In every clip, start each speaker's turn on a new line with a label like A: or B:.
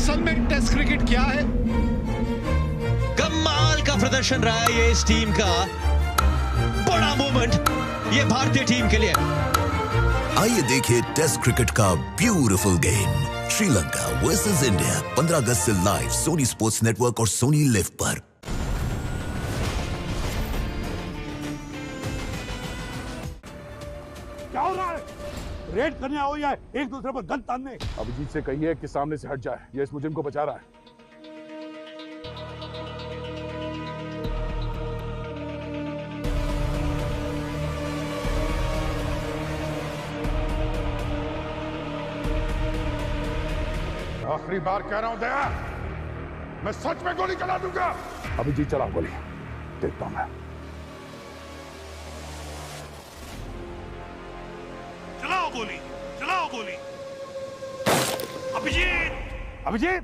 A: असल में test cricket क्या है?
B: कमाल का प्रदर्शन रहा है ये इस टीम का, बड़ा मोमेंट ये भारतीय टीम के लिए।
C: आइए देखिए टेस्ट क्रिकेट का beautiful game, Sri Lanka versus India, 15 अगस्त से लाइव सोनी स्पोर्ट्स नेटवर्क और सोनी लिव पर।
D: क्या हो रहा है? रेड करने आओ या एक दूसरे पर गन तानने?
E: अभिजीत से कहिए कि सामने से हट जाए, ये इस मुजरिम को बचा रहा है।
D: आखिरी बार कह रहा हूं दया, मैं सच में गोली चला दूंगा।
E: अभिजीत चला गोली, देखता हूं मैं।
D: चलाओ गोली, चलाओ गोली। अभिजीत, अभिजीत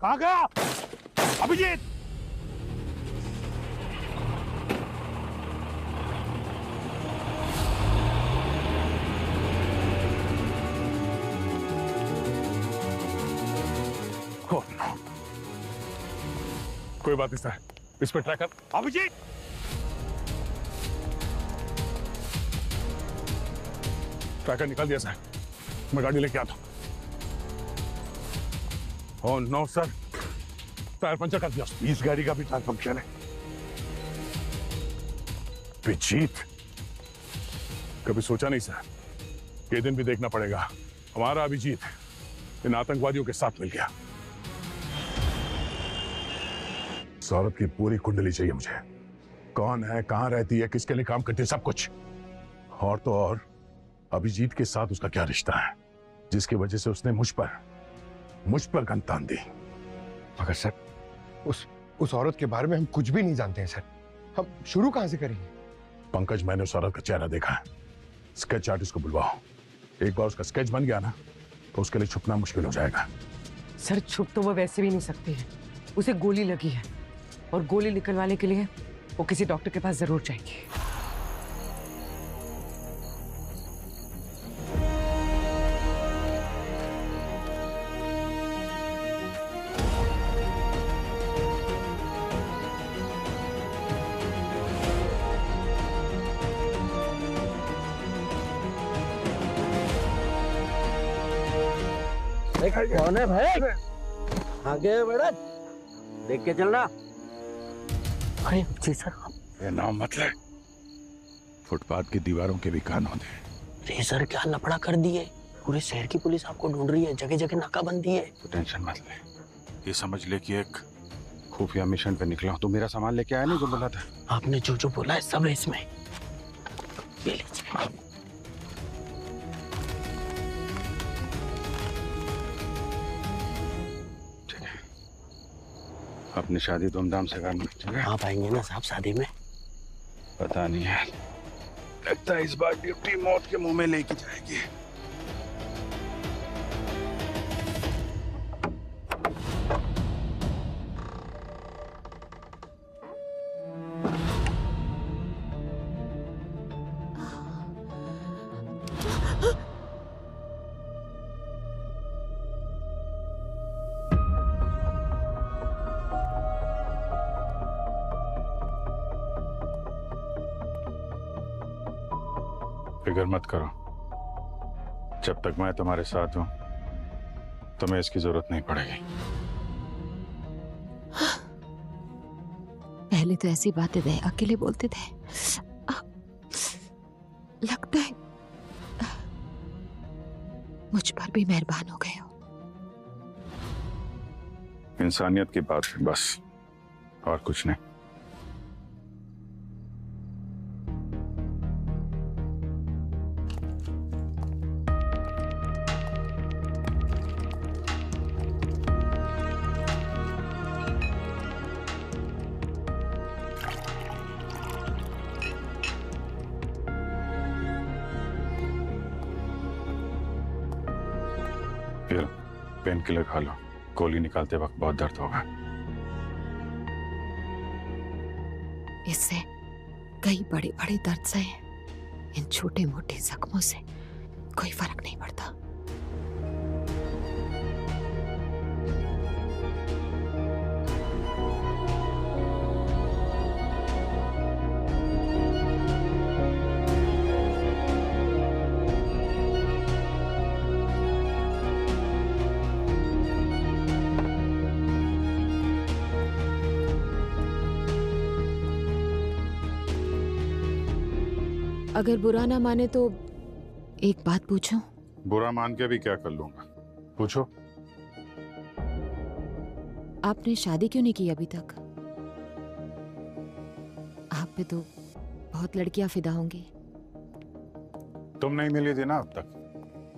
D: कहां गया? अभिजीत,
E: कोई बात नहीं सर, इस पे ट्रैकर।
D: अभिजीत,
E: ट्रैकर निकाल दिया सर, मैं गाड़ी लेके आता हूं। Oh no sir, tyre puncture कर दिया।
D: इस गाड़ी का भी टायर पंक्चर है।
E: अभिजीत, कभी सोचा नहीं सर, ये दिन भी देखना पड़ेगा। हमारा अभिजीत इन आतंकवादियों के साथ मिल गया। सौरभ की पूरी कुंडली चाहिए मुझे, कौन है, कहां रहती है, किसके लिए काम करती है, सब कुछ। और तो और अभिजीत के साथ उसका क्या रिश्ता है, जिसकी वजह से उसने मुझ पर गन तान दी।
F: मगर सर, उस औरत के बारे में हम कुछ भी नहीं जानते हैं सर। हम शुरू कहां से करेंगे?
E: पंकज, मैंने उस औरत का चेहरा देखा है। स्केच आर्टिस्ट को बुलवाओ। एक बार उसका स्केच बन गया ना, तो उसके लिए छुपना मुश्किल हो जाएगा।
G: सर, छुप तो वो वैसे भी नहीं सकती है, उसे गोली लगी है और गोली निकलवाने के लिए वो किसी डॉक्टर के पास जरूर जाएगी।
H: कौन है भाई? आगे बढ़, देख के चलना।
F: अरे जी सर।
E: ये नाम मत ले, फुटपाथ की दीवारों के भी कान होते हैं।
H: अरे सर, क्या लफड़ा कर दिए, पूरे शहर की पुलिस आपको ढूंढ रही है, जगह जगह नाकाबंदी है।
E: तो टेंशन मत ले, ये समझ ले कि एक खुफिया मिशन पे निकला हूं। तू मेरा सामान लेके आया नहीं जो बोला था?
H: आपने जो जो बोला है सब है इसमें, ये लीजिए।
E: अपनी शादी धूमधाम से करना, ठीक है?
H: आप आएंगे ना साहब शादी में?
E: पता नहीं है, लगता है इस बार ड्यूटी मौत के मुंह में लेके जाएगी। फिक्र मत करो, जब तक मैं तुम्हारे साथ हूं तुम्हें इसकी जरूरत नहीं पड़ेगी।
I: पहले तो ऐसी बातें दया के लिए बोलते थे, लगता है मुझ पर भी मेहरबान हो गए हो।
E: इंसानियत की बात है बस, और कुछ नहीं। फिर पेन किलर खा लो, गोली निकालते वक्त बहुत दर्द होगा।
I: इससे कई बड़े बड़े दर्द से, इन छोटे मोटे जख्मों से कोई फर्क नहीं पड़ता। अगर बुरा ना माने तो एक बात पूछूं?
E: बुरा मान के भी क्या कर लूंगा, पूछो।
I: आपने शादी क्यों नहीं की अभी तक? आप पे तो बहुत लड़कियां फिदा होंगी।
E: तुम नहीं मिली थी ना अब तक,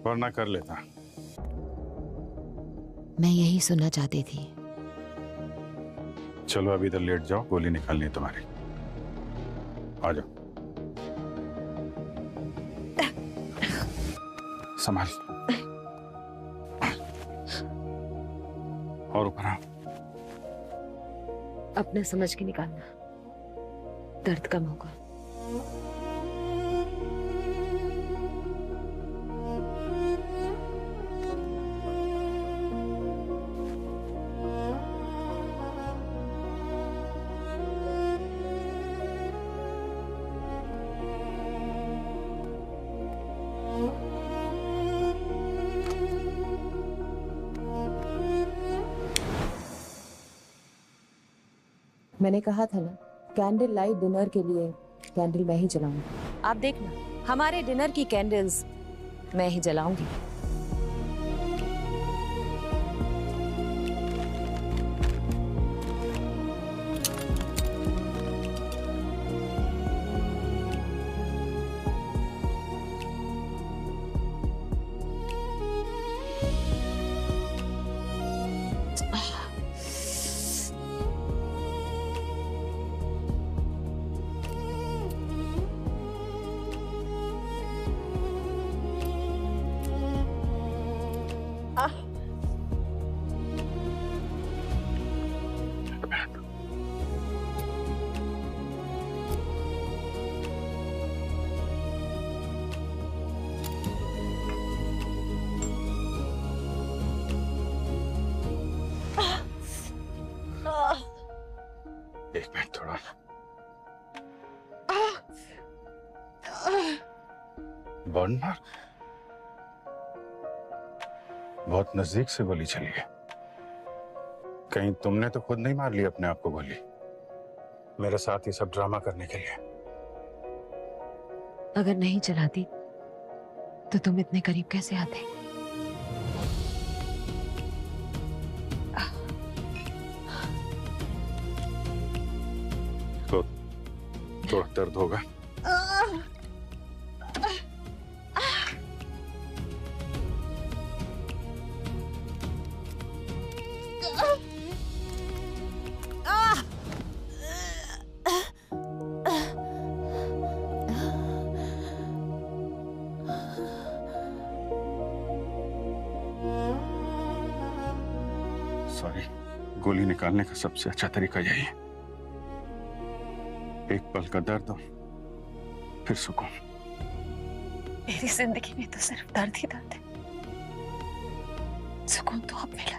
E: वरना कर लेता।
I: मैं यही सुनना चाहती थी।
E: चलो अभी इधर लेट जाओ, गोली निकालनी है तुम्हारी। आ जाओ, संभाल। और ऊपर आओ।
I: अपना समझ के निकालना, दर्द कम होगा।
J: मैंने कहा था ना, कैंडल लाइट डिनर के लिए कैंडल मैं ही जलाऊंगी। आप देखना, हमारे डिनर की कैंडल्स मैं ही जलाऊंगी।
E: एक मिनट थोड़ा। Burn mark? बहुत नजदीक से गोली चली है। कहीं तुमने तो खुद नहीं मार ली अपने आप को गोली, मेरे साथ ये सब ड्रामा करने के लिए?
I: अगर नहीं चलाती तो तुम इतने करीब कैसे आते?
E: तो थोड़ा दर्द होगा। सॉरी, गोली निकालने का सबसे अच्छा तरीका यही है। एक पल का दर्द हो, फिर सुकून।
J: मेरी जिंदगी में तो सिर्फ दर्द ही दर्द है, सुकून तो अब मिला।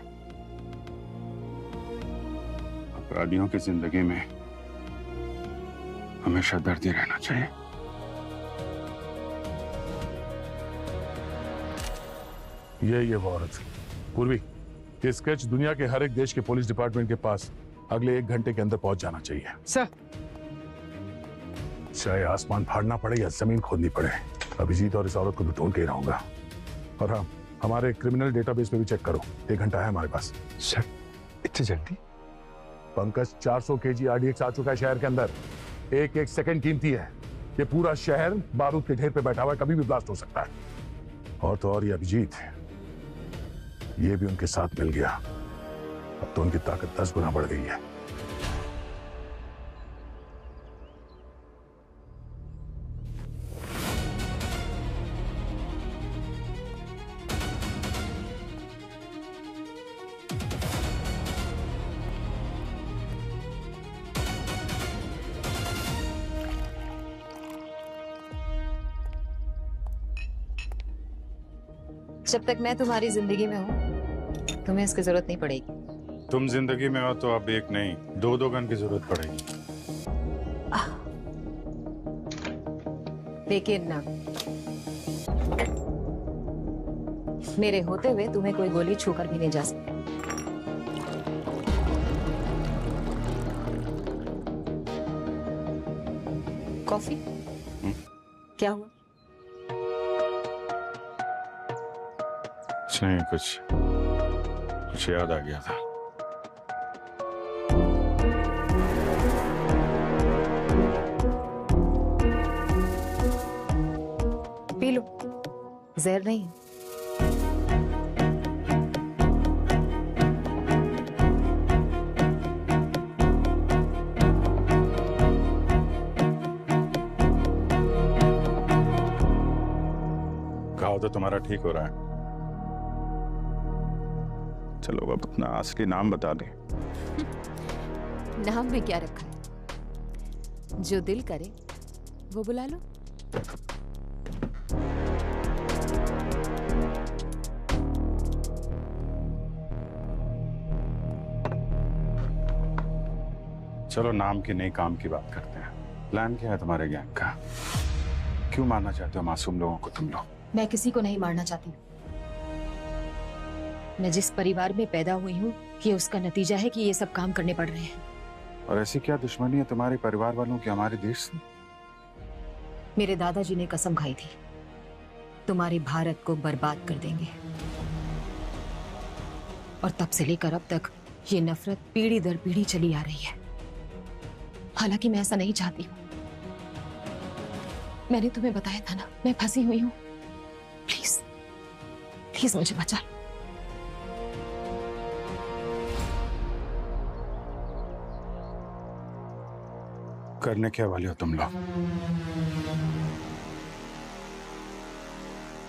E: अपराधियों की जिंदगी में हमेशा दर्द ही रहना चाहिए। ये वो औरत पूर्वी, ये स्केच दुनिया के हर एक देश के पुलिस डिपार्टमेंट के पास अगले 1 घंटे के अंदर पहुंच जाना चाहिए।
G: सर,
E: चाहे आसमान फाड़ना पड़े या जमीन खोदनी पड़े, अभिजीत और इस औरत को तो ढूंढ के ही रहूंगा। और हाँ, हमारे क्रिमिनल डेटाबेस पे भी चेक करो, 1 घंटा है हमारे पास।
F: सर, इतनी जल्दी?
E: पंकज, 400 केजी RDX आ चुका है शहर के अंदर। एक एक सेकंड कीमती है। ये पूरा शहर बारूद के ढेर पे बैठा हुआ है, कभी भी ब्लास्ट हो सकता है। और तो और ये अभिजीत, ये भी उनके साथ मिल गया। अब तो उनकी ताकत 10 गुना बढ़ गई है।
J: जब तक मैं तुम्हारी जिंदगी में हूँ, तुम्हें इसकी जरूरत नहीं पड़ेगी।
E: तुम जिंदगी में हो तो अब एक नहीं, 2 गन की जरूरत पड़ेगी।
J: लेकिन ना, मेरे होते हुए तुम्हें कोई गोली छूकर भी नहीं जा सकती। कॉफी? क्या हुआ?
E: कुछ नहीं, कुछ याद आ गया था।
J: पी लो, जहर नहीं है।
E: घाव तो तुम्हारा ठीक हो रहा है। चलो अब अपना असली नाम बता दे।
I: नाम में क्या रखा है? जो दिल करे वो बुला लो।
E: चलो नाम की नहीं काम की बात करते हैं। प्लान क्या है तुम्हारे गैंग का? क्यों मारना चाहते हो मासूम लोगों को तुम लोग?
J: मैं किसी को नहीं मारना चाहती। मैं जिस परिवार में पैदा हुई हूँ ये उसका नतीजा है कि ये सब काम करने पड़ रहे हैं।
E: और ऐसी क्या दुश्मनी है तुम्हारे परिवार वालों की हमारे देश से?
J: मेरे दादाजी ने कसम खाई थी, तुम्हारे भारत को बर्बाद कर देंगे। और तब से लेकर अब तक ये नफरत पीढ़ी दर पीढ़ी चली आ रही है। हालांकि मैं ऐसा नहीं चाहती हूँ। मैंने तुम्हें बताया था ना, मैं फंसी हुई हूँ। प्लीज प्लीज मुझे बचा लो।
E: करने क्या वाले हो तुम लोग?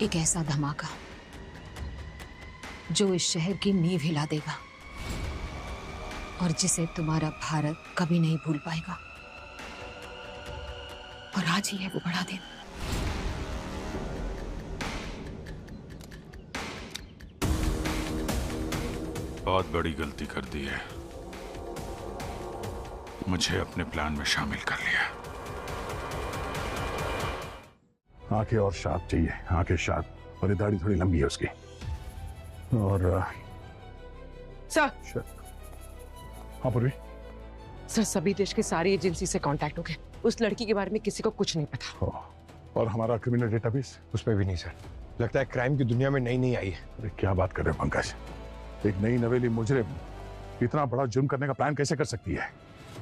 J: एक ऐसा धमाका जो इस शहर की नींव हिला देगा और जिसे तुम्हारा भारत कभी नहीं भूल पाएगा। और आज ही है वो बड़ा दिन।
E: बहुत बड़ी गलती कर दी है। मुझे अपने प्लान में शामिल कर लिया। आंखें और शार्प चाहिए, आंखें शार्प। और ये दाढ़ी थोड़ी लंबी है उसकी। और
G: सर।
E: हाँ पूर्वी।
G: सर सभी देश के सारी एजेंसी से कांटेक्ट हो गए। उस लड़की के बारे में किसी को कुछ नहीं पता।
E: और हमारा क्रिमिनल डेटाबेस?
F: उसमें भी नहीं सर। लगता है क्राइम की दुनिया में नई आई है।
E: अरे क्या बात कर रहे हो पंकज? एक नई नवेली मुजरिम इतना बड़ा जुर्म करने का प्लान कैसे कर सकती है?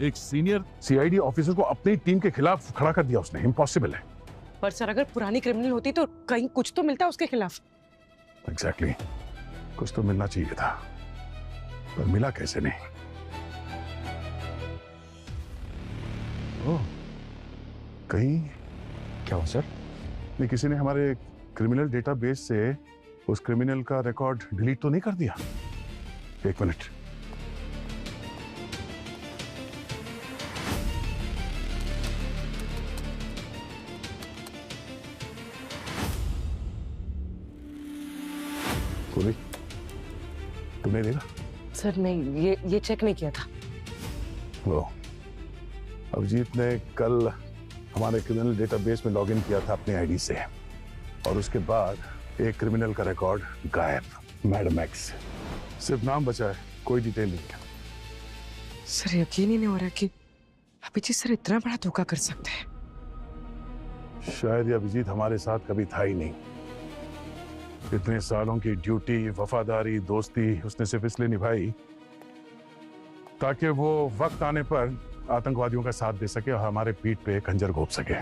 E: एक सीनियर सीआईडी ऑफिसर को अपनी टीम के खिलाफ खड़ा कर दिया उसने। इम्पॉसिबल है।
G: पर सर अगर पुरानी क्रिमिनल होती तो कहीं कुछ तो मिलता उसके खिलाफ।
E: एग्जैक्टली कुछ तो मिलना चाहिए था, पर मिला कैसे नहीं? ओह, कहीं
F: क्या हो सर?
E: नहीं, किसी ने हमारे क्रिमिनल डेटाबेस से उस क्रिमिनल का रिकॉर्ड डिलीट तो नहीं कर दिया? एक मिनट। तुमने देखा?
G: सर नहीं, ये चेक नहीं किया था।
E: वो अभिजीत ने कल हमारे क्रिमिनल डेटाबेस में लॉगिन किया था अपने आईडी से, और उसके बाद एक क्रिमिनल का रिकॉर्ड गायब। Madam x. सिर्फ नाम बचा है, कोई डिटेल नहीं।
G: सर यकीन ही नहीं हो रहा कि अभिजीत सर इतना बड़ा धोखा कर सकते हैं।
E: शायद ये अभिजीत हमारे साथ कभी था ही नहीं। इतने सालों की ड्यूटी, वफादारी, दोस्ती उसने सिर्फ इसलिए निभाई ताकि वो वक्त आने पर आतंकवादियों का साथ दे सके और हमारे पीठ पे खंजर घोंप सके।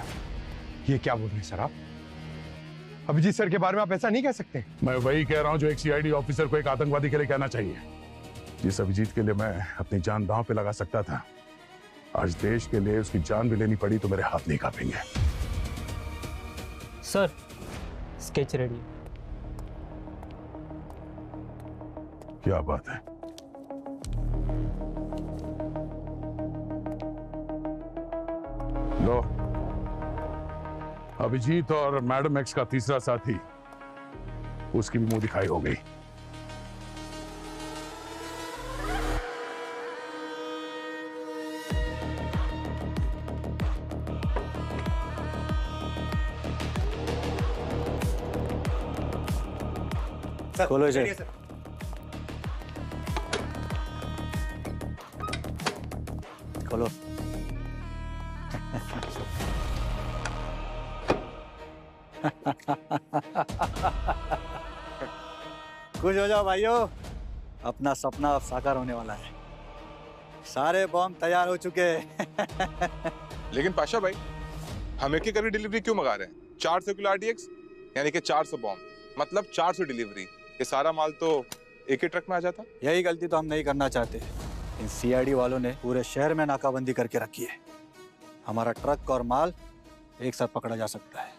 F: ये क्या बोल रहे हैं सर आप? अभिजीत सर के बारे में आप ऐसा नहीं कह सकते।
E: मैं वही कह रहा हूं जो एक सीआईडी ऑफिसर को एक आतंकवादी के लिए कहना चाहिए। जिस अभिजीत के लिए मैं अपनी जान दांव पे लगा सकता था, आज देश के लिए उसकी जान भी लेनी पड़ी तो मेरे हाथ नहीं कांपेंगे।
H: Sir sketch ready.
E: क्या बात है? लो, अभिजीत और मैडम एक्स का तीसरा साथी, उसकी भी मुंह दिखाई हो गई।
H: खोलो इसे। खोलो।
K: खुश हो जाओ भाइयों, अपना सपना अब साकार होने वाला है। सारे बॉम्ब तैयार हो चुके हैं।
L: लेकिन पाशा भाई, हम एक ही डिलीवरी क्यों मंगा रहे हैं? 400 किलो RDX यानी कि 400 बॉम्ब, मतलब 400 डिलीवरी। ये सारा माल तो एक ही ट्रक में आ जाता।
K: यही गलती तो हम नहीं करना चाहते। इन CID वालों ने पूरे शहर में नाकाबंदी करके रखी है। हमारा ट्रक और माल एक साथ पकड़ा जा सकता है।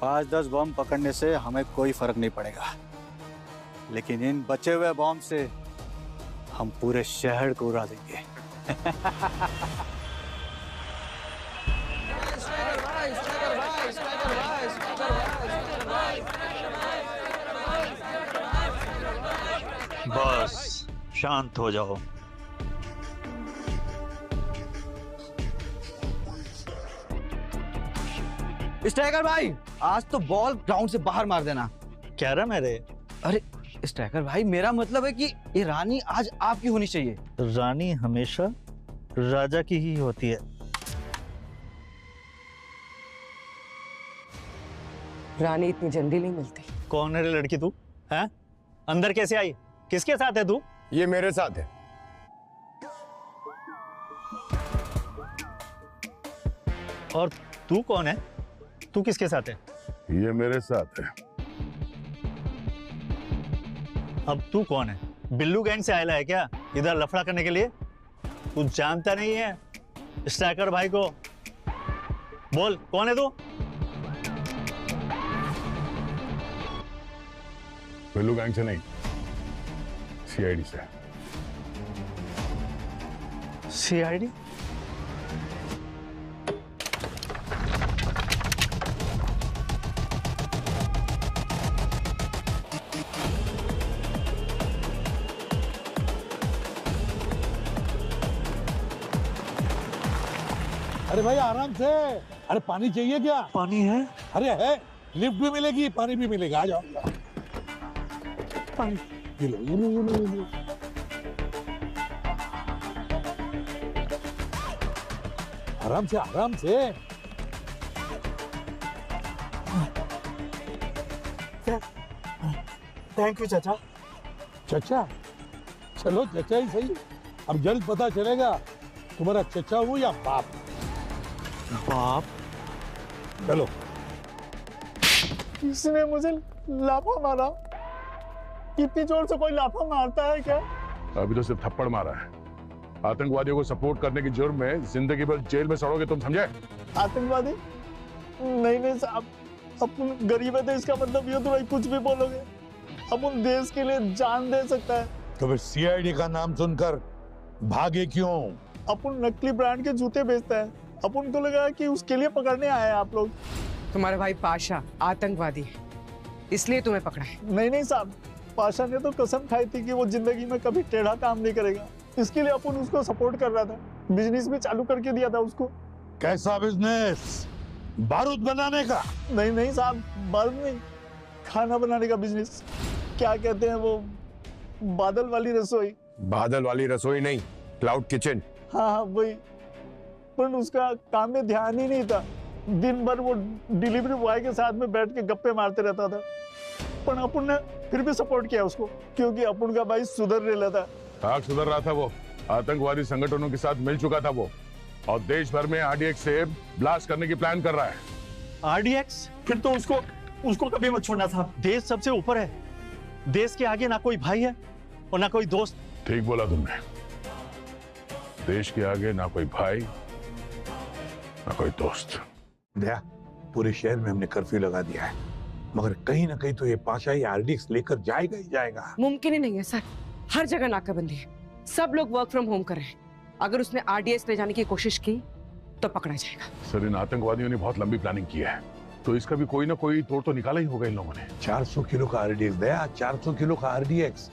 K: 5-10 बॉम्ब पकड़ने से हमें कोई फर्क नहीं पड़ेगा, लेकिन इन बचे हुए बॉम्ब से हम पूरे शहर को उड़ा देंगे।
M: बस शांत हो जाओ।
N: स्ट्राइकर भाई, आज तो बॉल ग्राउंड से बाहर मार देना।
M: क्या रहा मेरे?
N: अरे स्ट्राइकर भाई, मेरा मतलब है कि ये रानी आज आपकी होनी चाहिए।
M: रानी हमेशा राजा की ही होती है।
G: रानी इतनी जल्दी नहीं मिलती।
M: कौन है रे लड़की तू? हैं? अंदर कैसे आई? किसके साथ है तू?
F: ये मेरे साथ है।
M: और तू कौन है? तू किसके साथ है?
E: ये मेरे साथ है।
M: अब तू कौन है? बिल्लू गैंग से आया है क्या इधर लफड़ा करने के लिए? तू जानता नहीं है स्ट्राइकर भाई को? बोल कौन है तू?
E: बिल्लू गैंग से नहीं, CID से।
M: CID?
O: अरे भाई आराम से। अरे पानी चाहिए क्या?
M: पानी है?
O: अरे है, लिफ्ट भी मिलेगी, पानी भी मिलेगा। आ जाओ। पानी ये लो, ये लो, ये लो, ये लो। आराम से, आराम से।
M: थैंक यू चाचा।
O: चचा? चलो चचा ही सही। अब जल्द पता चलेगा तुम्हारा चचा हूँ या बाप।
M: बाप?
O: चलो।
M: किसने मुझे लाफा मारा? इतनी जोर से कोई लाफा मारता है क्या?
E: अभी तो सिर्फ थप्पड़ मारा है। आतंकवादियों को सपोर्ट करने की जुर्म में जिंदगी भर जेल में सड़ोगे तुम, समझे?
M: आतंकवादी? नहीं साहब, अपन गरीब है तो इसका मतलब ये तो भाई कुछ भी बोलोगे। अपन देश के लिए जान दे सकता है।
O: तो फिर CID का नाम सुनकर भागे क्यों?
M: अपन नकली ब्रांड के जूते बेचता है। अपन को लगा कि उसके लिए पकड़ने आए हैं आप लोग।
G: तुम्हारा भाई पाशा आतंकवादी है, इसलिए तुम्हें पकड़ा है।
M: नहीं साहब, पाशा ने तो कसम खाई थी कि वो जिंदगी में कभी टेढ़ा काम नहीं करेगा। इसके लिए अपन उसको सपोर्ट कर रहा था। बिजनेस भी चालू करके दिया था उसको।
O: कैसा बिजनेस? बारूद बनाने का?
M: नहीं साहब, बारूद नहीं, खाना बनाने का बिजनेस। क्या कहते हैं वो, बादल वाली रसोई।
F: बादल वाली रसोई नहीं, क्लाउड किचन।
M: हाँ वही। पर उसका काम में ध्यान ही नहीं था। दिन भर वो डिलीवरी बॉय के साथ में बैठ के गप्पे मारते रहता था। पर अपन ने फिर भी सपोर्ट किया उसको, क्योंकि अपन का भाई सुधर रहा था।
E: हाँ सुधर रहा था वो। आतंकवादी संगठनों के साथ मिल चुका था वो, और देश भर में RDX से ब्लास्ट करने की प्लान कर रहा है।
M: RDX? फिर तो उसको कभी मत छोड़ना था। देश सबसे ऊपर है। देश के आगे ना कोई भाई है और ना कोई दोस्त।
E: ठीक बोला तुमने। देश के आगे ना कोई भाई ना कोई दोस्त।
O: दया, पूरे शहर में हमने कर्फ्यू लगा दिया है, मगर कहीं ना कहीं तो ये पाशा ही RDX लेकर जाएगा ही जाएगा।
G: मुमकिन ही नहीं है सर, हर जगह नाकाबंदी है, सब लोग वर्क फ्रॉम होम कर रहे हैं। अगर उसने RDX ले जाने की कोशिश की तो पकड़ा जाएगा।
E: सर, इन आतंकवादियों ने बहुत लंबी प्लानिंग की है, तो इसका भी कोई ना कोई तोड़ तो निकाला ही होगा इन लोगों ने।
O: 400 किलो का RDX दया, 400 किलो का RDX।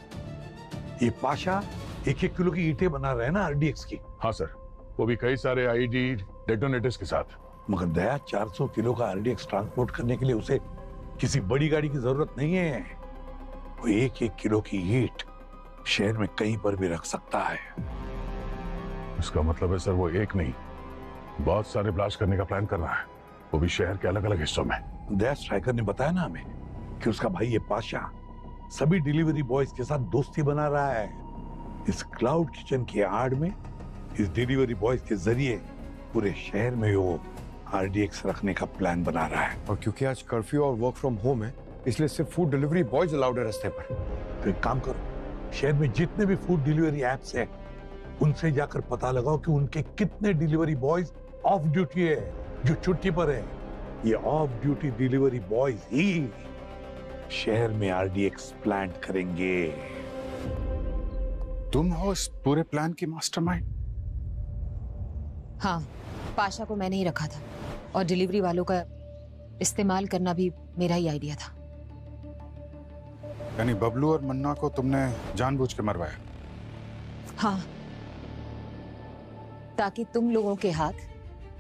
O: ये पाशा 1-1 किलो की ईंटें बना रहे हैं ना RDX की।
E: हाँ सर, वो भी कई सारे IED डेटोनेटर्स के साथ।
O: मगर दया, 400 किलो का RDX ट्रांसपोर्ट करने के लिए उसे किसी बड़ी गाड़ी की जरूरत नहीं है। वो 1-1 किलो की ईंट शहर में कहीं पर भी रख सकता है।
E: इसका मतलब है सर, वो एक नहीं बहुत सारे ब्लास्ट करने का प्लान कर रहा है। वो भी शहर के अलग अलग हिस्सों में।
O: दया स्ट्राइकर ने बताया ना हमें कि उसका भाई ये पाशा सभी डिलीवरी बॉयज के साथ दोस्ती बना रहा है। इस क्लाउड किचन की आड़ में इस डिलीवरी बॉयज के जरिए पूरे शहर में वो आरडीएक्स रखने का प्लान बना रहा है।
F: और क्योंकि आज कर्फ्यू और वर्क फ्रॉम होम है, इसलिए सिर्फ फूड डिलीवरी बॉयज अलाउड है रास्ते पर।
O: तो एक काम करो, शहर में जितने भी फूड डिलीवरी एप्स हैं, उनसे जाकर पता लगाओ कि उनके कितने डिलीवरी बॉयज ऑफ ड्यूटी है, जो छुट्टी पर है। ये ऑफ ड्यूटी डिलीवरी बॉयज ही शहर में आरडीएक्स प्लान करेंगे।
D: तुम हो इस पूरे प्लान की मास्टरमाइंड?
J: हाँ, पाशा को मैंने ही रखा था और डिलीवरी वालों का इस्तेमाल करना भी मेरा ही आइडिया था।
D: यानी बबलू और मन्ना को तुमने जानबूझ के मरवाया?
J: हाँ, ताकि तुम लोगों के हाथ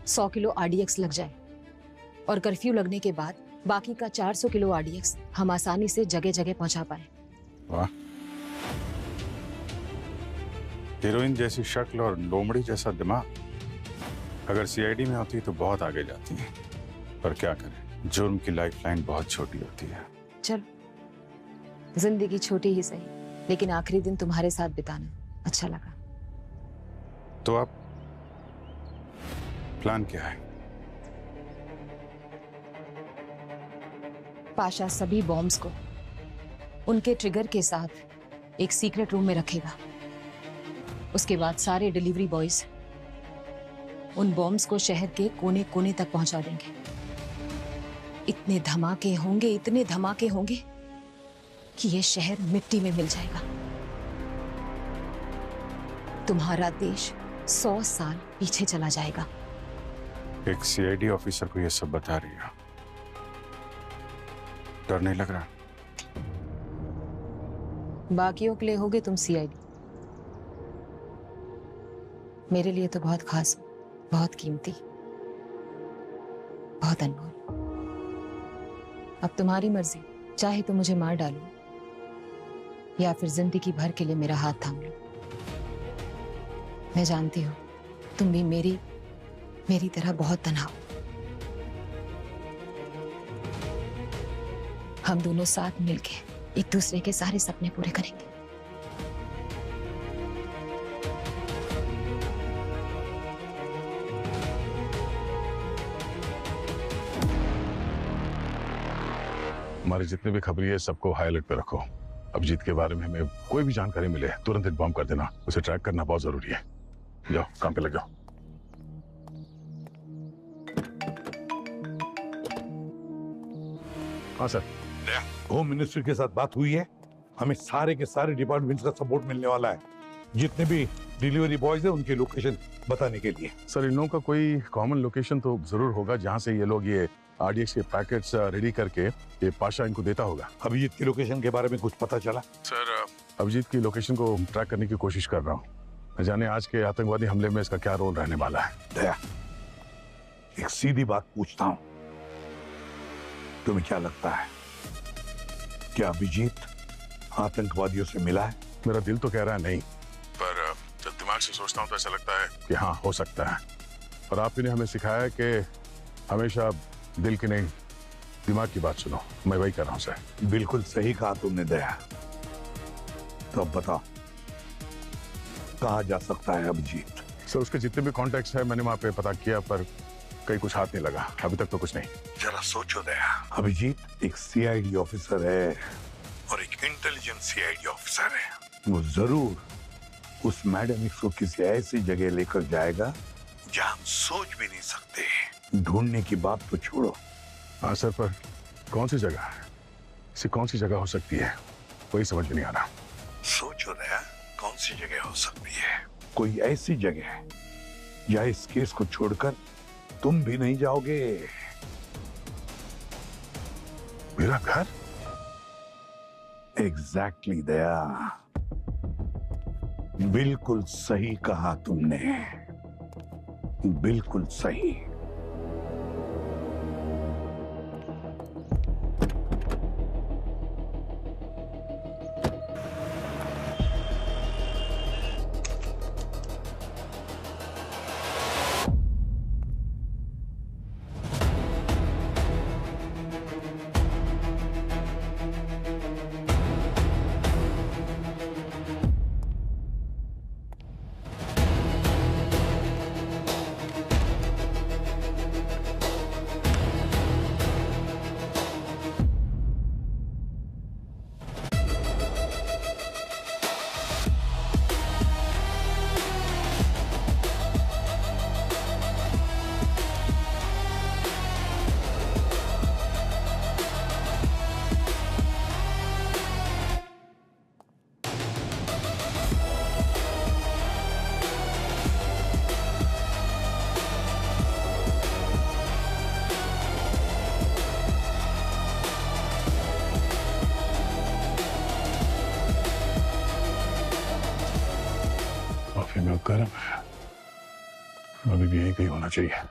J: 100 किलो आरडीएक्स लग जाए और कर्फ्यू लगने के बाद बाकी का 400 किलो आरडीएक्स हम आसानी से जगह जगह पहुंचा पाए।
D: वाह, हीरोइन जैसी शक्ल और लोमड़ी जैसा दिमाग अगर सीआईडी में होती तो बहुत आगे जाती है, पर क्या करें, जुर्म की लाइफलाइन बहुत छोटी होती है।
J: चलो, जिंदगी छोटी ही सही, लेकिन आखिरी दिन तुम्हारे साथ बिताना अच्छा लगा।
D: तो अब प्लान क्या है?
J: पाशा सभी बॉम्ब्स को उनके ट्रिगर के साथ एक सीक्रेट रूम में रखेगा। उसके बाद सारे डिलीवरी बॉयज उन बॉम्ब्स को शहर के कोने कोने तक पहुंचा देंगे। इतने धमाके होंगे, इतने धमाके होंगे कि ये शहर मिट्टी में मिल जाएगा। तुम्हारा देश 100 साल पीछे चला जाएगा।
D: एक सीआईडी ऑफिसर को ये सब बता रही हो, डर नहीं लग रहा?
J: बाकियों के लिए होगे तुम सीआईडी, मेरे लिए तो बहुत खास, बहुत कीमती, बहुत अनमोल। अब तुम्हारी मर्जी, चाहे तो मुझे मार डालो या फिर जिंदगी भर के लिए मेरा हाथ थाम लो। मैं जानती हूँ तुम भी मेरी तरह बहुत तन्हा हो। हम दोनों साथ मिलके एक दूसरे के सारे सपने पूरे करेंगे।
E: हमारे जितने भी खबरिए सबको हाई अलर्ट पे रखो। अभिजीत के बारे में हमें कोई भी जानकारी मिले तुरंत इन्फॉर्म कर देना। उसे ट्रैक करना बहुत जरूरी है। जाओ, काम पे लग जाओ। हाँ सर।
O: होम मिनिस्ट्री के साथ बात हुई है। हमें सारे के सारे डिपार्टमेंट्स का सपोर्ट मिलने वाला है। जितने भी डिलीवरी बॉयज है उनकी लोकेशन बताने के लिए।
E: सर, इन लोगों का कोई कॉमन लोकेशन तो जरूर होगा जहां से ये लोग ये आरडीएक्स के पैकेट्स रेडी करके ये पाशा इनको देता होगा।
O: अभिजीत की लोकेशन के बारे में कुछ पता चला?
E: सर, अभिजीत की लोकेशन को ट्रैक करने की कोशिश कर रहा हूँ। न जाने आज के आतंकवादी हमले में इसका क्या रोल रहने वाला है।
O: दया, एक सीधी बात पूछता हूँ, तुम्हें क्या लगता है क्या अभिजीत आतंकवादियों से मिला है?
E: मेरा दिल तो कह रहा है नहीं, पर जब दिमाग से सोचता हूँ तो ऐसा लगता है कि हाँ, हो सकता है। और आप ही ने हमें सिखाया है कि हमेशा दिल की नहीं दिमाग की बात सुनो। मैं वही कर रहा हूँ सर।
O: बिल्कुल सही कहा तुमने दया। तो अब बताओ कहाँ जा सकता है अभिजीत?
E: सर, उसके जितने भी कॉन्टेक्ट्स हैं मैंने वहां पे पता किया, पर कहीं कुछ हाथ नहीं लगा। अभी तक तो कुछ नहीं।
O: जरा सोचो दया, अभिजीत एक सीआईडी ऑफिसर है और एक इंटेलिजेंट सीआईडी ऑफिसर है। वो जरूर उस मैडम एक्स को किसी ऐसी जगह लेकर जाएगा जहां हम सोच भी नहीं सकते। ढूंढने की बात तो छोड़ो।
E: हाँ सर, पर कौन सी जगह है? इसे कौन सी जगह हो सकती है, वही समझ में नहीं आ रहा।
O: सोचो दया, कौन सी जगह हो सकती है? कोई ऐसी जगह या इस केस को छोड़कर तुम भी नहीं जाओगे?
E: मेरा घर?
O: एग्जैक्टली दया, बिल्कुल सही कहा तुमने, बिल्कुल सही।
E: में गर्म है, अभी भी यही कहीं होना चाहिए।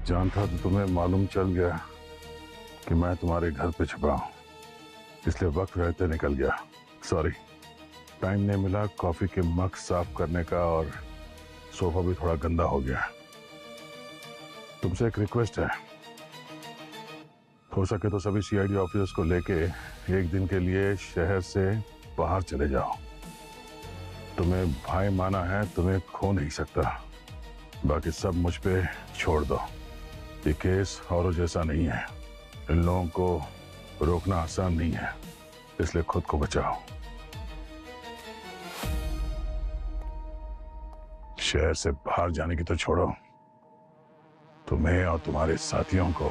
E: जानता तो तुम्हें मालूम चल गया कि मैं तुम्हारे घर पे छुपा हूं, इसलिए वक्त रहते निकल गया। सॉरी, टाइम नहीं मिला कॉफी के मग साफ करने का, और सोफा भी थोड़ा गंदा हो गया। तुमसे एक रिक्वेस्ट है, हो सके तो सभी सीआईडी ऑफिसर्स को लेके एक दिन के लिए शहर से बाहर चले जाओ। तुम्हें भाई माना है, तुम्हें खो नहीं सकता, बाकी सब मुझ पे छोड़ दो। ये केस औरों जैसा नहीं है, इन लोगों को रोकना आसान नहीं है, इसलिए खुद को बचाओ। शहर से बाहर जाने की तो छोड़ो, तुम्हें और तुम्हारे साथियों को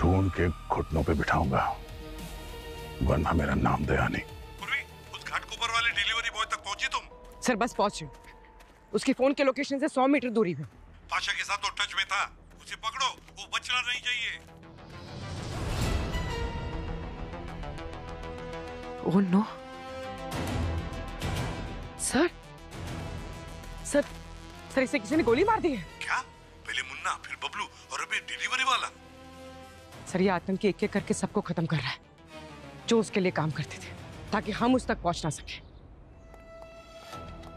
E: ढूंढ के घुटनों पे बिठाऊंगा, वरना मेरा नाम दया नहीं।
O: उस घाटकोपर वाले डिलीवरी बॉय तक पहुंची तुम?
G: सर बस पहुंचे, उसकी फोन के लोकेशन से 100 मीटर दूरी पे।
O: पाशा के साथ तो टच में था, उसे पकड़ो, वो बचना नहीं चाहिए।
G: Oh no sir, sir sir इसे किसी ने गोली मार दी है
O: क्या? पहले मुन्ना, फिर बबलू और अभी डिलीवरी वाला।
G: सर ये आतंकी एक एक करके सबको खत्म कर रहा है जो उसके लिए काम करते थे, ताकि हम उस तक पहुंच ना सके।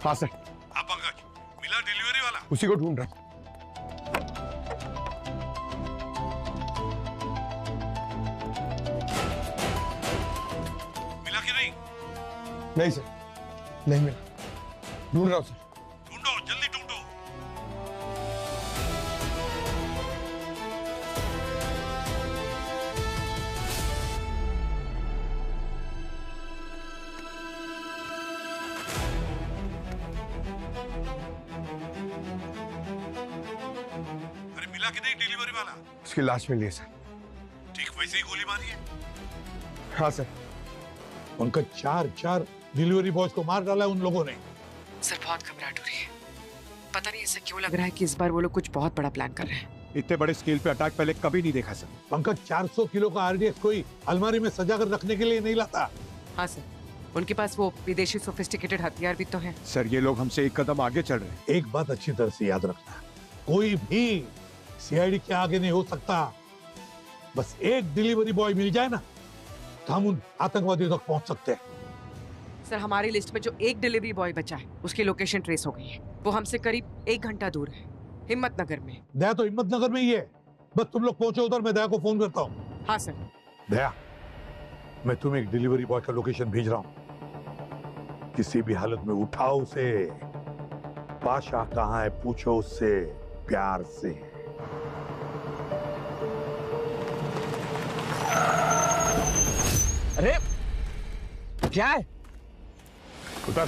F: हाँ सर।
O: हाँ पंकज, मिला डिलीवरी वाला?
F: उसी को ढूंढ रहा हूं।
O: मिला कि नहीं?
F: नहीं सर, नहीं मिला, ढूंढ रहा हूं सर।
O: ढूंढो, जल्दी ढूंढो। अरे मिला कि नहीं डिलीवरी वाला?
F: उसकी लाश मिली है सर।
O: ठीक वैसे ही गोली मारी है?
F: हाँ सर।
O: उनका चार डिलीवरी बॉयज को मार डाला है उन लोगों ने।
G: सर बहुत घबराहट हो रही है, पता नहीं ऐसा क्यों लग रहा है कि इस बार वो लोग कुछ बहुत बड़ा प्लान कर रहे हैं।
A: इतने बड़े स्केल पे अटैक पहले कभी नहीं देखा सर।
O: पंकज, 400 किलो का आरडीएक्स कोई अलमारी में सजा कर रखने के लिए नहीं लाता।
G: हाँ सर, उनके पास वो विदेशी सोफिस्टिकेटेड हथियार भी तो हैं।
A: सर ये लोग हमसे एक कदम आगे चल रहे हैं।
O: एक बात अच्छी तरह से याद रखना, कोई भी सीआईडी के आगे नहीं हो सकता। बस एक डिलीवरी बॉय मिल जाए ना, तो हम उन आतंकवादियों तक पहुंच सकते हैं।
G: सर हमारी लिस्ट में जो एक डिलीवरी बॉय बचा है उसकी लोकेशन ट्रेस हो गई है, वो हमसे करीब 1 घंटा दूर है, हिम्मतनगर में।
O: दया तो हिम्मतनगर में ही है, बस तुम लोग पहुंचो उधर, मैं दया को फोन करता हूँ।
G: हाँ सर।
O: दया, मैं तुम्हें एक डिलीवरी बॉय का लोकेशन भेज रहा हूँ, किसी भी हालत में उठाओ उसे। पाशा कहाँ है पूछो उससे प्यार से।
N: अरे क्या है?
E: उतर,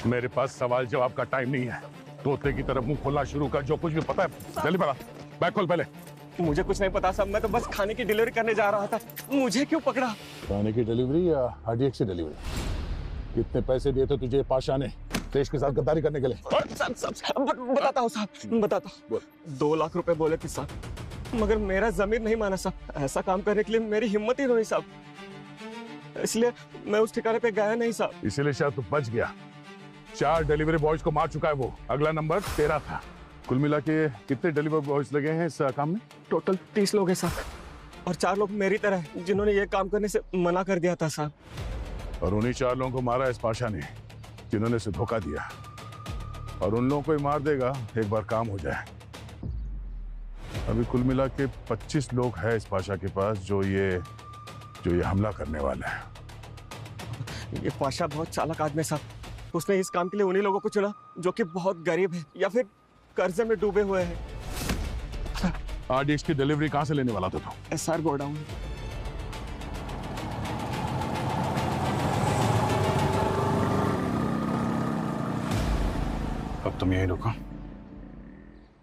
E: मेरे पास सवाल जवाब का टाइम नहीं है। तोते की तरफ मुंह खोलना शुरू कर, जो कुछ भी पता है जल्दी बता। बैग खोल पहले।
N: मुझे कुछ नहीं पता साहब, मैं तो बस खाने की डिलीवरी करने जा रहा था। मुझे क्यों पकड़ा?
E: खाने की डिलीवरी या आरडीएक्स की डिलीवरी? कितने पैसे दिए थे तुझे पाशा ने देश के साथ गद्दारी करने के लिए?
N: बताता हूँ साहब, बताता। 2 लाख रुपए बोले थे साहब, मगर मेरा जमीर नहीं माना साहब। ऐसा काम करने के लिए मेरी हिम्मत ही नहीं साहब, इसलिए मैं उस ठिकाने पे गया नहीं साहब।
E: इसीलिए शायद तू बच गया। 4 डिलीवरी बॉयज को मार चुका है वो, अगला नंबर तेरा था। कुल मिला के कितने डिलीवरी बॉयज लगे हैं इस काम में?
N: टोटल 30 लोग हैं साहब, और 4 लोग मेरी तरह हैं जिन्होंने ये काम करने से मना कर दिया था साहब।
E: और उन्हीं 4 लोगों को मारा इस पाशा ने जिन्होंने इसे धोखा दिया, और उन लोगों को ही मार देगा एक बार काम हो जाए। अभी कुल मिला के 25 लोग हैं इस पाशा के पास जो ये हमला करने वाले हैं।
N: ये पाशा बहुत चालाक आदमी साहब, उसने इस काम के लिए उन्हीं लोगों को चुना जो कि बहुत गरीब है या फिर कर्जे में डूबे हुए हैं।
E: आरडीएक्स की डिलीवरी कहां से लेने वाला था तू?
N: SR godown.
D: अब तुम यहीं रुको,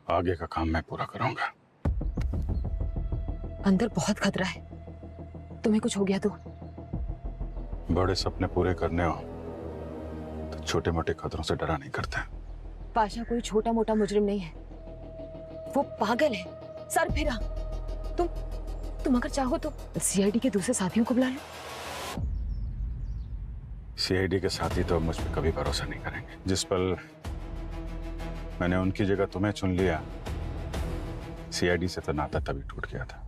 D: आगे का काम मैं पूरा करूंगा।
J: अंदर बहुत खतरा है, तुम्हें कुछ हो गया तो?
D: बड़े सपने पूरे करने हो तो छोटे मोटे खतरों से डरा नहीं करते।
J: पाशा कोई छोटा मोटा मुजरिम नहीं है, वो पागल है, सर फिरा। तुम अगर चाहो तो सीआईडी के दूसरे साथियों को बुला लो।
D: सीआईडी के साथी तो मुझ पर कभी भरोसा नहीं करेंगे। जिस पल मैंने उनकी जगह तुम्हें चुन लिया, सीआईडी से तो नाता तभी टूट गया था।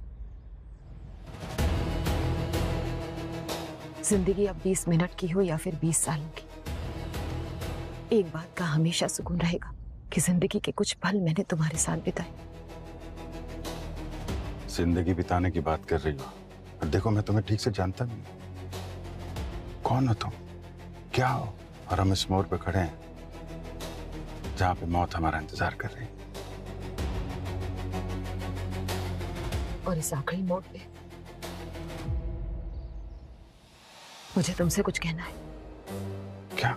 J: जिंदगी अब 20 मिनट की हो या फिर 20 सालों की, एक बात का हमेशा सुकून रहेगा कि जिंदगी के कुछ पल मैंने तुम्हारे साथ बिताए।
D: जिंदगी बिताने की बात कर रही हो, और देखो मैं तुम्हें ठीक से, नहीं कौन हो तुम, क्या हो, और हम इस मोड़ पे खड़े हैं जहां पे मौत हमारा इंतजार कर रही है।
J: और इस आखिरी मोड़ पे मुझे तुमसे कुछ कहना है।
D: क्या?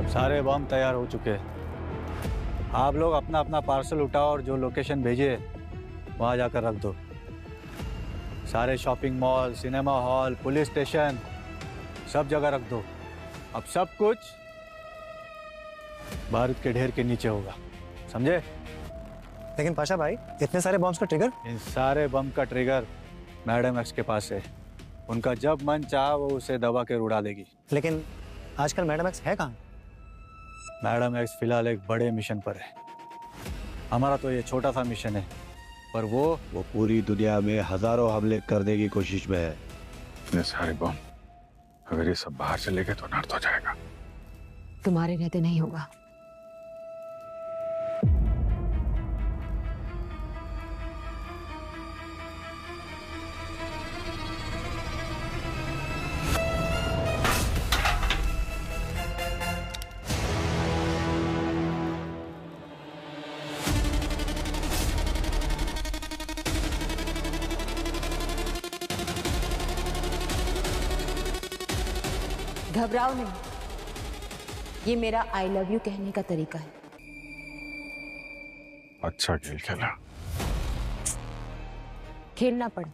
K: सारे बम तैयार हो चुके हैं। आप लोग अपना अपना पार्सल उठाओ और जो लोकेशन भेजिए वहाँ जाकर रख दो। सारे shopping mall, cinema hall, police station, सब जगह रख दो। अब सब कुछ बारूद के ढेर के नीचे होगा, समझे?
P: लेकिन पाशा भाई, इतने सारे बम्स का ट्रिगर?
K: इन सारे बम का ट्रिगर मैडम एक्स के पास है। उनका जब मन चाहा वो उसे दबा के उड़ा देगी।
P: लेकिन आजकल मैडम एक्स है कहाँ?
K: मैडम एक्स फिलहाल एक बड़े मिशन पर है। हमारा तो ये छोटा सा मिशन है, पर वो
Q: पूरी दुनिया में हजारों हमले करने की कोशिश में है।
D: इतने सारे बम अगर ये सब बाहर चले गए तो नर्द हो जाएगा।
J: तुम्हारे रहते नहीं होगा। घबराओ नहीं, ये मेरा आई लव यू कहने का तरीका है।
D: अच्छा खेल खेला।
J: खेलना पड़े,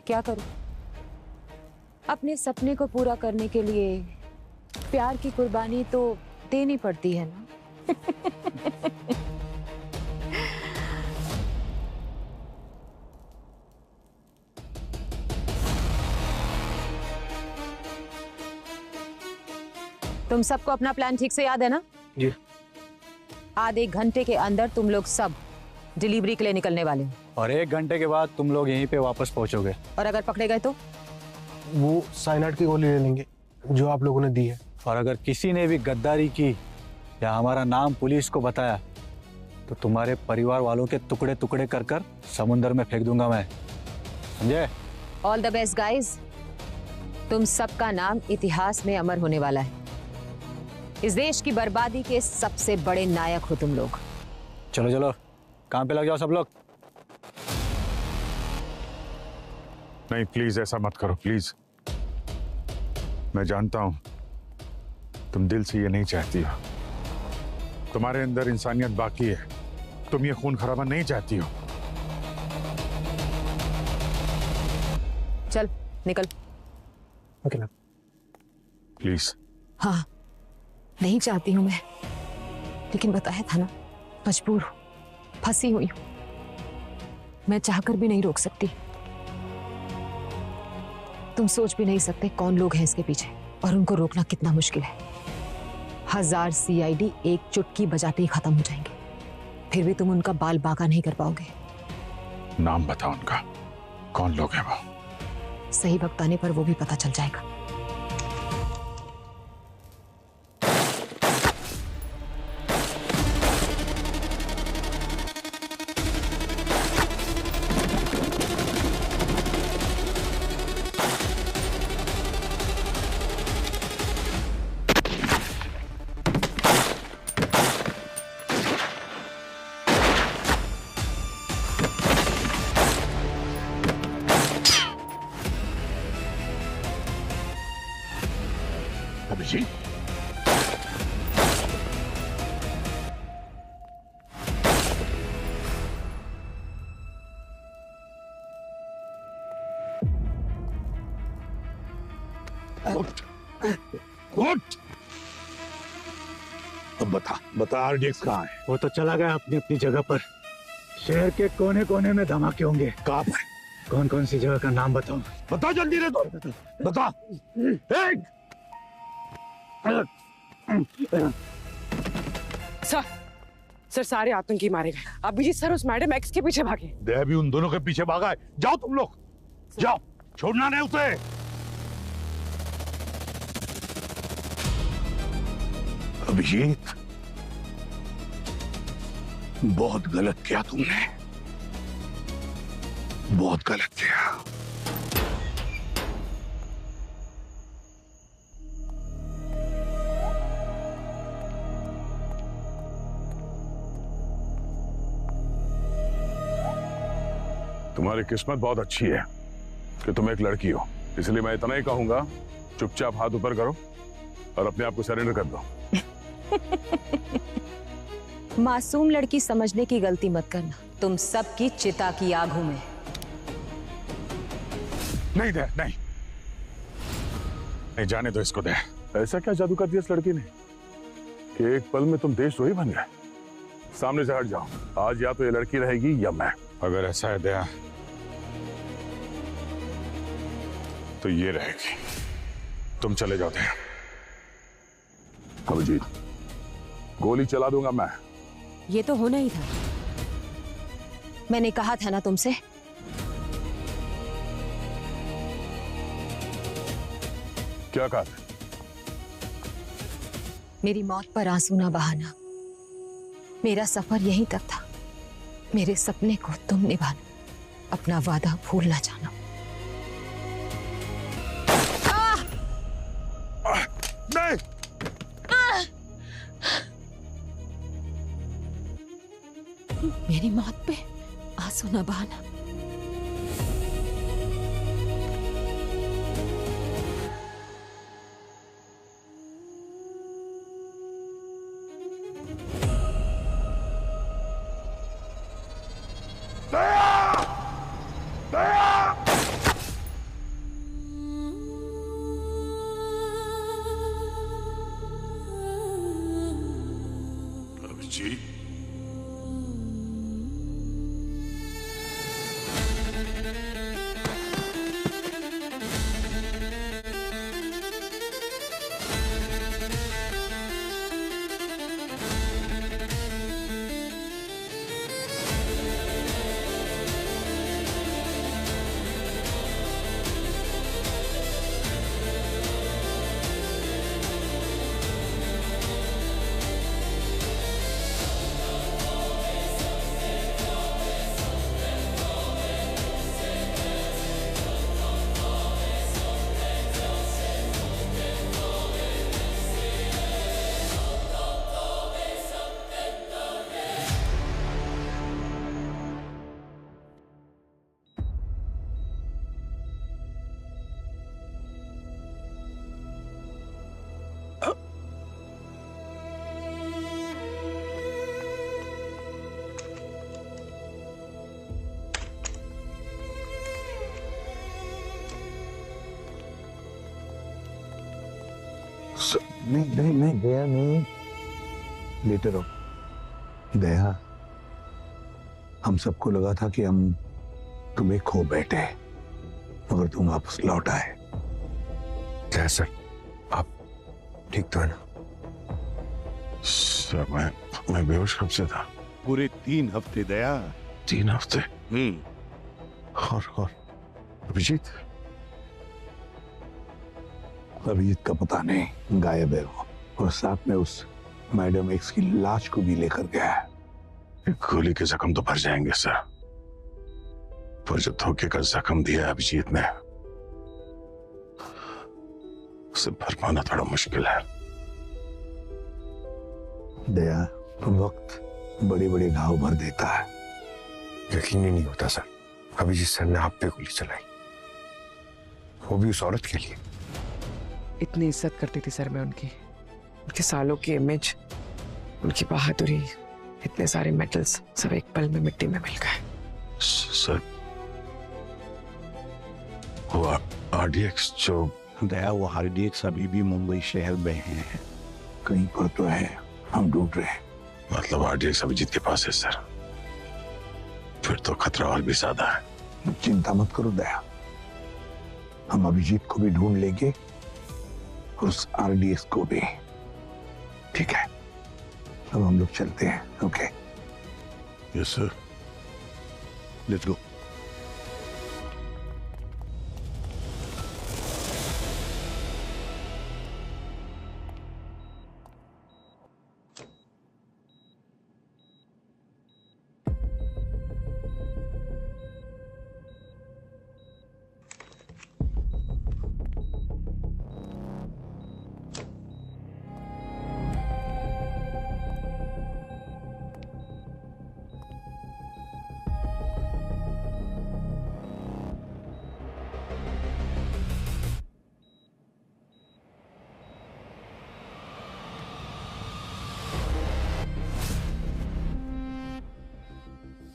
J: क्या करूं? अपने सपने को पूरा करने के लिए प्यार की कुर्बानी तो देनी पड़ती है ना। तुम सबको अपना प्लान ठीक से याद है ना?
N: जी।
K: आधे घंटे के अंदर तुम लोग सब डिलीवरी के लिए निकलने वाले हो, और 1 घंटे के बाद तुम लोग यहीं पे वापस पहुंचोगे। और अगर पकड़े गए तो?
N: वो साइनाइड की गोली ले लेंगे जो आप लोगों ने दी है।
K: और अगर किसी ने भी गद्दारी की या हमारा नाम पुलिस को बताया तो तुम्हारे परिवार वालों के टुकड़े टुकड़े कर कर समुद्र में फेंक दूंगा मैं, समझे? ऑल द बेस्ट गाइस, तुम सबका नाम इतिहास में अमर होने वाला है। इस देश की बर्बादी के सबसे बड़े नायक हो तुम लोग। चलो चलो काम पे लग जाओ सब लोग।
D: नहीं प्लीज ऐसा मत करो प्लीज। मैं जानता हूं तुम दिल से ये नहीं चाहती हो, तुम्हारे अंदर इंसानियत बाकी है, तुम ये खून खराबा नहीं चाहती हो।
J: चल निकल।
N: Okay ma'am.
D: प्लीज।
J: हाँ नहीं चाहती हूं मैं, लेकिन बताया था ना, मजबूर हूं, फंसी हुई हूं। मैं चाहकर भी नहीं रोक सकती। तुम सोच भी नहीं सकते कौन लोग हैं इसके पीछे और उनको रोकना कितना मुश्किल है। 1000 सीआईडी एक चुटकी बजाते ही खत्म हो जाएंगे, फिर भी तुम उनका बाल बांका नहीं कर पाओगे।
D: नाम बताओ उनका, कौन लोग हैं वो?
J: सही वक्त आने पर वो भी पता चल जाएगा।
E: अभिजीत, उठ। अब बता आरडीएक्स कहाँ है?
M: वो तो चला गया अपनी अपनी जगह पर। शहर के कोने कोने में धमाके होंगे।
E: कहाँ पर?
M: कौन कौन सी जगह का नाम बताओ?
E: बता जल्दी रे, तो बता।
G: सर सारे आतंकी मारे गए। अभिजीत सर उस मैडम एक्स के पीछे भागे।
E: दया भी उन दोनों के पीछे भागा है। जाओ तुम लोग, जाओ, छोड़ना नहीं उसे। अभिजीत, बहुत गलत किया तुमने, बहुत गलत किया। तुम्हारी किस्मत बहुत अच्छी है कि तुम एक लड़की हो, इसलिए मैं इतना ही कहूंगा, चुपचाप हाथ ऊपर करो और अपने आप को सरेंडर कर दो।
J: मासूम लड़की समझने की गलती मत करना, तुम सबकी चिता की आगों में।
E: नहीं दे, नहीं
D: जाने दो इसको दे।
E: ऐसा क्या जादू कर दिया इस लड़की ने कि एक पल में तुम देशद्रोही बन गए? सामने से हट जाओ। आज या तो ये लड़की रहेगी या मैं।
D: अगर ऐसा है दया तो ये रहेगी। तुम चले जाओ दया।
E: अभिजीत, गोली चला दूंगा मैं।
J: ये तो होना ही था। मैंने कहा था ना तुमसे।
E: क्या कहा?
J: मेरी मौत पर आंसू ना बहाना। मेरा सफर यहीं तक था। मेरे सपने को तुम निभाना, अपना वादा भूल ना जाना।
E: नहीं।
J: मेरी मौत पे आंसू ना बहाना।
E: अभिजीत, नहीं दया, नहीं। लेटे रहो। दया, हम सबको लगा था कि हम तुम्हें खो बैठे, मगर तुम वापस लौट आए।
F: क्या सर, आप ठीक तो है ना?
E: सर, मैं बेहोश कब से था?
A: पूरे 3 हफ्ते दया।
E: 3 हफ्ते? और अभिजीत का पता नहीं, गायब है वो, और साथ में उस मैडम एक्स की लाश को भी लेकर गया है। गोली के जख्म तो भर जाएंगे सर, पर जो धोखे का जख्म दिया अभिजीत ने, उसे भर पाना थोड़ा मुश्किल है। दया, वक्त बड़े बड़े घाव भर देता है।
F: यकीन ही नहीं होता सर, अभिजीत सर ने आप पे गोली चलाई, वो भी उस औरत के लिए।
G: इतनी इज्जत करती थी सर मैं उनकी, उनके सालों की इमेज, उनकी बहादुरी, इतने सारे मेडल्स सब एक पल में मिट्टी में मिल गए।
E: सर वो आरडीएक्स जो
Q: दया, वो आरडीएक्स अभी भी मुंबई शहर में है।
O: कहीं पर तो है, हम ढूंढ रहे हैं।
E: मतलब आरडीएक्स अभिजीत के पास है सर? फिर तो खतरा और भी ज्यादा है।
O: चिंता मत करो दया, हम अभिजीत को भी ढूंढ लेंगे और उस आरडीएक्स को भी। ठीक है, अब हम लोग चलते हैं। Okay?
E: Yes sir, let's go.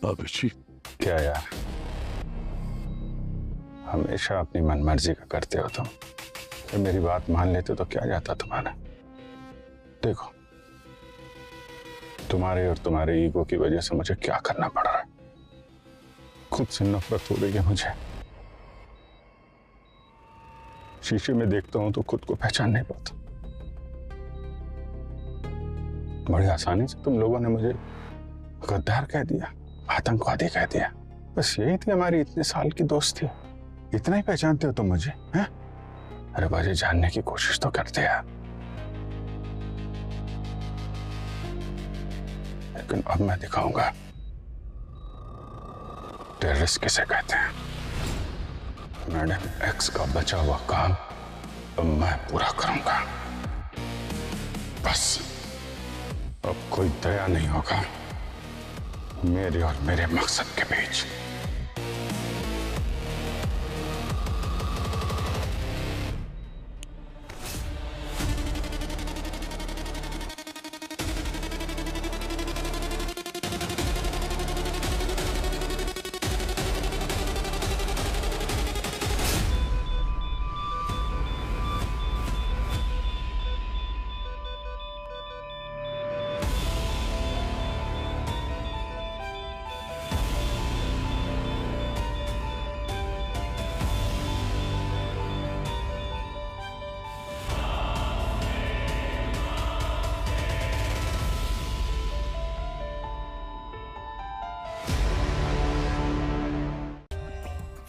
D: Abhijit, क्या यार, हमेशा अपनी मनमर्जी का करते हो तुम। तो मेरी बात मान लेते तो क्या जाता तुम्हारा। देखो, तुम्हारे और तुम्हारे ईगो की वजह से मुझे क्या करना पड़ रहा है। खुद से नफरत हो रही है मुझे। शीशे में देखता हूं तो खुद को पहचान नहीं पाता। बड़ी आसानी से तुम लोगों ने मुझे गद्दार कह दिया, आतंकवादी कह दिया। बस यही थी हमारी इतने साल की दोस्ती। इतना ही पहचानते हो तुम मुझे, हैं? अरे मुझे जानने की कोशिश तो करते यार। लेकिन अब मैं दिखाऊंगा टेररिस्ट किसे कहते हैं। मैडम एक्स का बचा हुआ काम अब मैं पूरा करूंगा। बस अब कोई दया नहीं होगा मेरे और मेरे मकसद के बीच।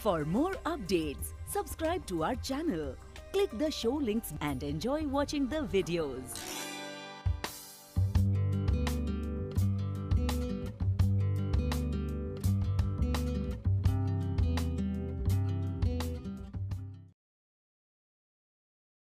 R: For more updates, subscribe to our channel, click the show links and enjoy watching the videos.